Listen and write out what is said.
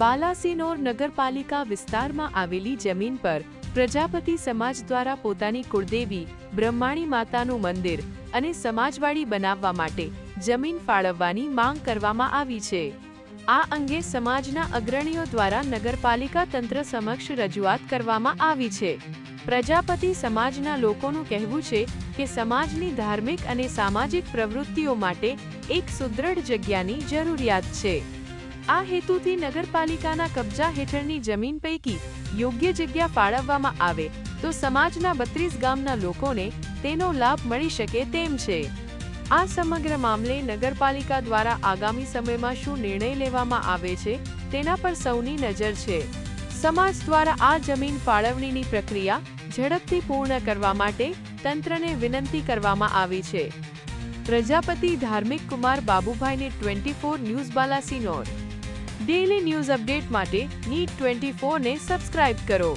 બાલાસિનોર નગરપાલિકા વિસ્તારમાં આવેલી જમીન પર પ્રજાપતિ સમાજ દ્વારા પોતાની કુળદેવી બ્રહ્માણી માતાનું મંદિર અને સમાજવાડી બનાવવા માટે જમીન ફાળવવાની માંગ કરવામાં આવી છે। આ અંગે સમાજના અગ્રણીઓ દ્વારા નગરપાલિકા તંત્ર સમક્ષ રજૂઆત કરવામાં આવી છે। પ્રજાપતિ સમાજના લોકોનું કહેવું છે કે સમાજની ધાર્મિક અને સામાજિક પ્રવૃત્તિઓ માટે એક સુદૃઢ જગ્યાની જરૂરિયાત છે। આ હેતુથી નગરપાલિકાના કબજા હેઠળની જમીન પૈકી યોગ્ય જગ્યા ફાળવવામાં આવે તો સમાજના 32 ગામના લોકોને તેનો લાભ મળી શકે તેમ છે। આ સમગ્ર મામલે નગરપાલિકા દ્વારા આગામી સમયમાં શું નિર્ણય લેવામાં આવે છે તેના પર સૌની નજર છે। સમાજ દ્વારા આ જમીન ફાળવણીની પ્રક્રિયા ઝડપથી પૂર્ણ કરવા માટે તંત્રને વિનંતી કરવામાં આવી છે। પ્રજાપતિ ધાર્મિક કુમાર બાબુભાઈને 24 news Balasinor. Daily news update માટે NEET 24 ને સબસ્ક્રાઇબ કરો।